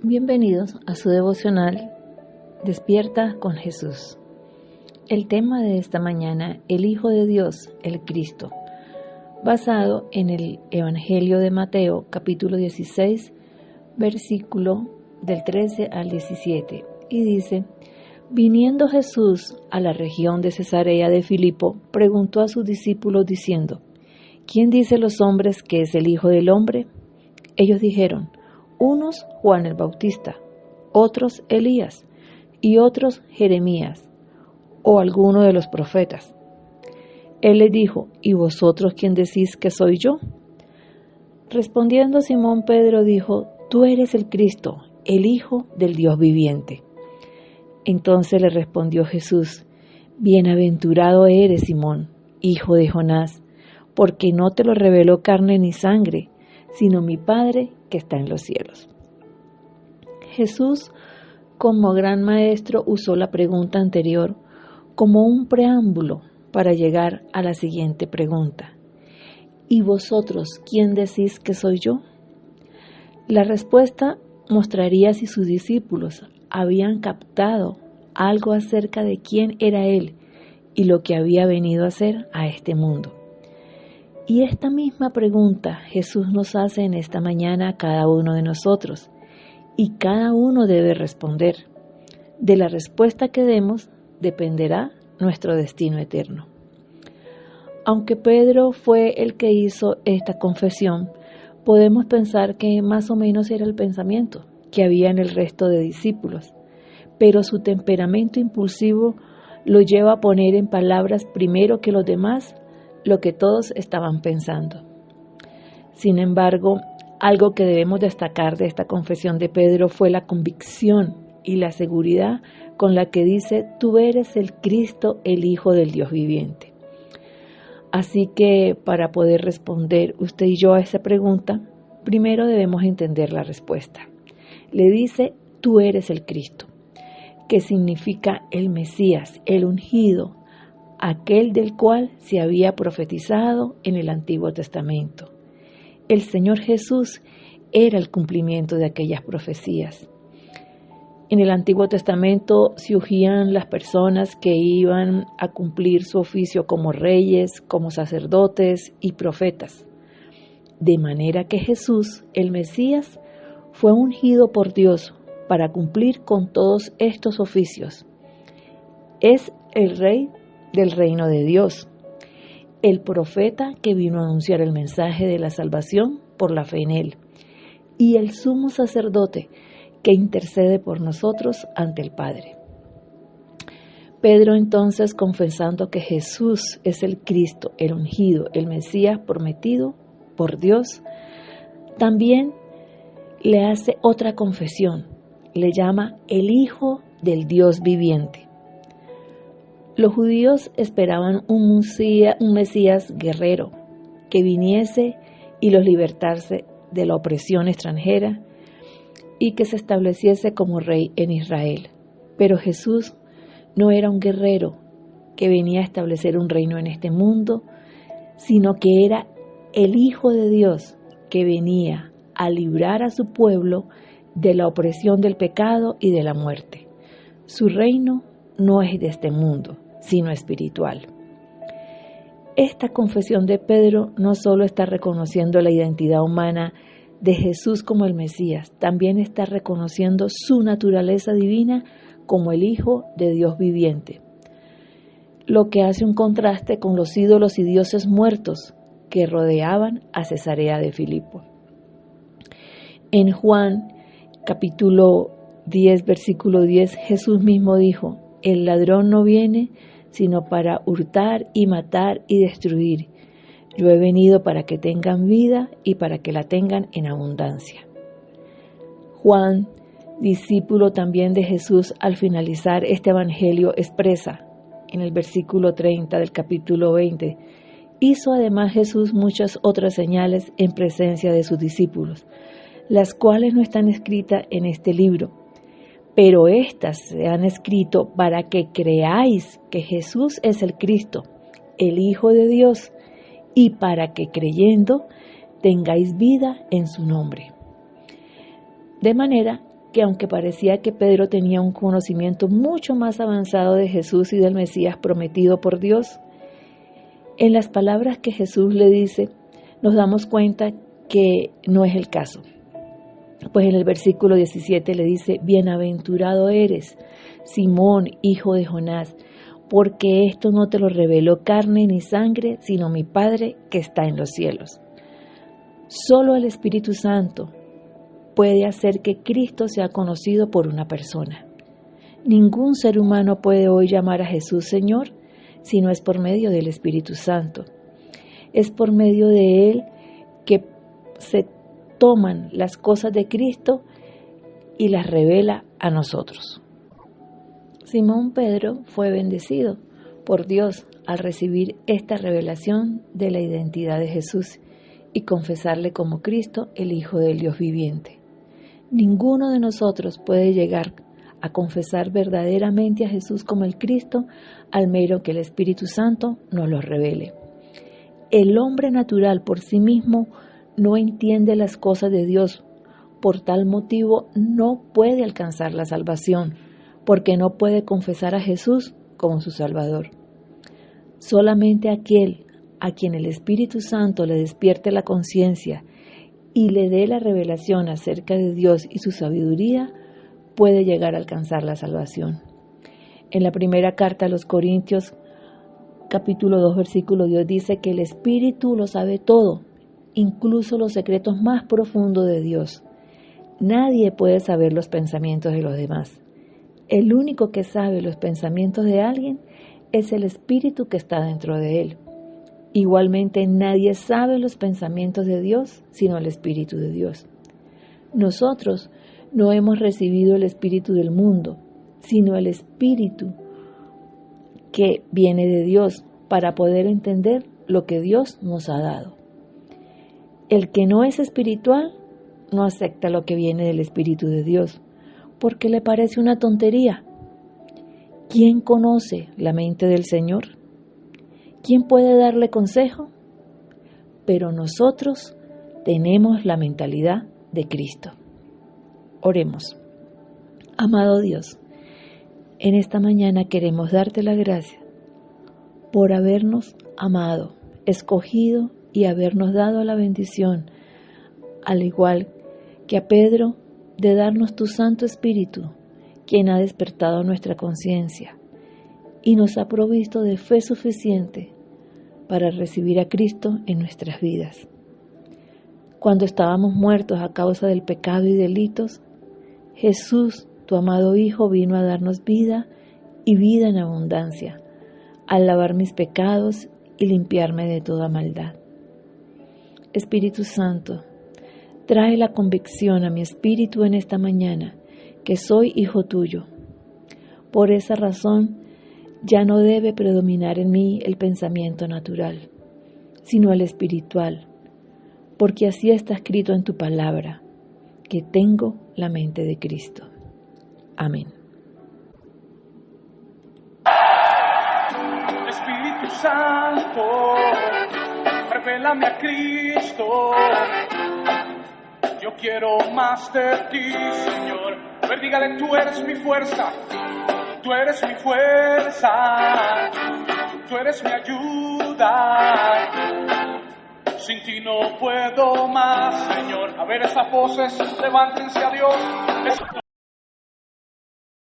Bienvenidos a su devocional Despierta con Jesús. El tema de esta mañana, el Hijo de Dios, el Cristo, basado en el Evangelio de Mateo, capítulo 16, versículo del 13 al 17, y dice: Viniendo Jesús a la región de Cesarea de Filipo, preguntó a sus discípulos diciendo: ¿Quién dice los hombres que es el Hijo del Hombre? Ellos dijeron: unos Juan el Bautista, otros Elías, y otros Jeremías, o alguno de los profetas. Él les dijo: ¿Y vosotros quién decís que soy yo? Respondiendo Simón Pedro dijo: Tú eres el Cristo, el Hijo del Dios viviente. Entonces le respondió Jesús: Bienaventurado eres, Simón, hijo de Jonás, porque no te lo reveló carne ni sangre, sino mi Padre que está en los cielos. Jesús, como gran maestro, usó la pregunta anterior como un preámbulo para llegar a la siguiente pregunta: ¿Y vosotros quién decís que soy yo? La respuesta mostraría si sus discípulos habían captado algo acerca de quién era Él y lo que había venido a hacer a este mundo. Y esta misma pregunta Jesús nos hace en esta mañana a cada uno de nosotros, y cada uno debe responder. De la respuesta que demos dependerá nuestro destino eterno. Aunque Pedro fue el que hizo esta confesión, podemos pensar que más o menos era el pensamiento que había en el resto de discípulos, pero su temperamento impulsivo lo lleva a poner en palabras primero que los demás lo que todos estaban pensando. Sin embargo, algo que debemos destacar de esta confesión de Pedro fue la convicción y la seguridad con la que dice: Tú eres el Cristo, el Hijo del Dios viviente. Así que para poder responder usted y yo a esa pregunta, primero debemos entender la respuesta. Le dice: Tú eres el Cristo, que significa el Mesías, el ungido, aquel del cual se había profetizado en el Antiguo Testamento. El Señor Jesús era el cumplimiento de aquellas profecías. En el Antiguo Testamento se ungían las personas que iban a cumplir su oficio como reyes, como sacerdotes y profetas. De manera que Jesús, el Mesías, fue ungido por Dios para cumplir con todos estos oficios. Es el Rey del reino de Dios, el profeta que vino a anunciar el mensaje de la salvación por la fe en Él, y el sumo sacerdote que intercede por nosotros ante el Padre. Pedro entonces, confesando que Jesús es el Cristo, el ungido, el Mesías prometido por Dios, también le hace otra confesión, le llama el Hijo del Dios viviente. Los judíos esperaban un Mesías guerrero que viniese y los libertase de la opresión extranjera y que se estableciese como rey en Israel. Pero Jesús no era un guerrero que venía a establecer un reino en este mundo, sino que era el Hijo de Dios que venía a librar a su pueblo de la opresión del pecado y de la muerte. Su reino no es de este mundo, sino espiritual. Esta confesión de Pedro no solo está reconociendo la identidad humana de Jesús como el Mesías, también está reconociendo su naturaleza divina como el Hijo de Dios viviente, lo que hace un contraste con los ídolos y dioses muertos que rodeaban a Cesarea de Filipo. En Juan capítulo 10, versículo 10, Jesús mismo dijo: El ladrón no viene sino para hurtar y matar y destruir. Yo he venido para que tengan vida y para que la tengan en abundancia. Juan, discípulo también de Jesús, al finalizar este evangelio expresa en el versículo 30 del capítulo 20: Hizo además Jesús muchas otras señales en presencia de sus discípulos, las cuales no están escritas en este libro, pero estas se han escrito para que creáis que Jesús es el Cristo, el Hijo de Dios, y para que creyendo tengáis vida en su nombre. De manera que aunque parecía que Pedro tenía un conocimiento mucho más avanzado de Jesús y del Mesías prometido por Dios, en las palabras que Jesús le dice, nos damos cuenta que no es el caso. Pues en el versículo 17 le dice, bienaventurado eres, Simón, hijo de Jonás, porque esto no te lo reveló carne ni sangre, sino mi Padre que está en los cielos. Solo el Espíritu Santo puede hacer que Cristo sea conocido por una persona. Ningún ser humano puede hoy llamar a Jesús Señor si no es por medio del Espíritu Santo. Es por medio de Él que se toman las cosas de Cristo y las revela a nosotros. Simón Pedro fue bendecido por Dios al recibir esta revelación de la identidad de Jesús y confesarle como Cristo, el Hijo del Dios viviente. Ninguno de nosotros puede llegar a confesar verdaderamente a Jesús como el Cristo al menos que el Espíritu Santo nos lo revele. El hombre natural por sí mismo no entiende las cosas de Dios, por tal motivo no puede alcanzar la salvación, porque no puede confesar a Jesús como su Salvador. Solamente aquel a quien el Espíritu Santo le despierte la conciencia y le dé la revelación acerca de Dios y su sabiduría, puede llegar a alcanzar la salvación. En la primera carta a los Corintios, capítulo 2, versículo 10, dice que el Espíritu lo sabe todo, incluso los secretos más profundos de Dios. Nadie puede saber los pensamientos de los demás. El único que sabe los pensamientos de alguien es el Espíritu que está dentro de él. Igualmente, nadie sabe los pensamientos de Dios sino el Espíritu de Dios. Nosotros no hemos recibido el Espíritu del mundo, sino el Espíritu que viene de Dios para poder entender lo que Dios nos ha dado. El que no es espiritual no acepta lo que viene del Espíritu de Dios, porque le parece una tontería. ¿Quién conoce la mente del Señor? ¿Quién puede darle consejo? Pero nosotros tenemos la mentalidad de Cristo. Oremos. Amado Dios, en esta mañana queremos darte la gracia por habernos amado, escogido y habernos dado la bendición, al igual que a Pedro, de darnos tu Santo Espíritu, quien ha despertado nuestra conciencia y nos ha provisto de fe suficiente para recibir a Cristo en nuestras vidas. Cuando estábamos muertos a causa del pecado y delitos, Jesús, tu amado Hijo, vino a darnos vida y vida en abundancia, al lavar mis pecados y limpiarme de toda maldad. Espíritu Santo, trae la convicción a mi espíritu en esta mañana que soy hijo tuyo. Por esa razón, ya no debe predominar en mí el pensamiento natural, sino el espiritual, porque así está escrito en tu palabra, que tengo la mente de Cristo. Amén. Espíritu Santo, revélame a Cristo. Yo quiero más de ti, Señor. A ver, dígale, tú eres mi fuerza. Tú eres mi fuerza, tú eres mi ayuda, sin ti no puedo más, Señor. A ver, esas voces, levántense a Dios.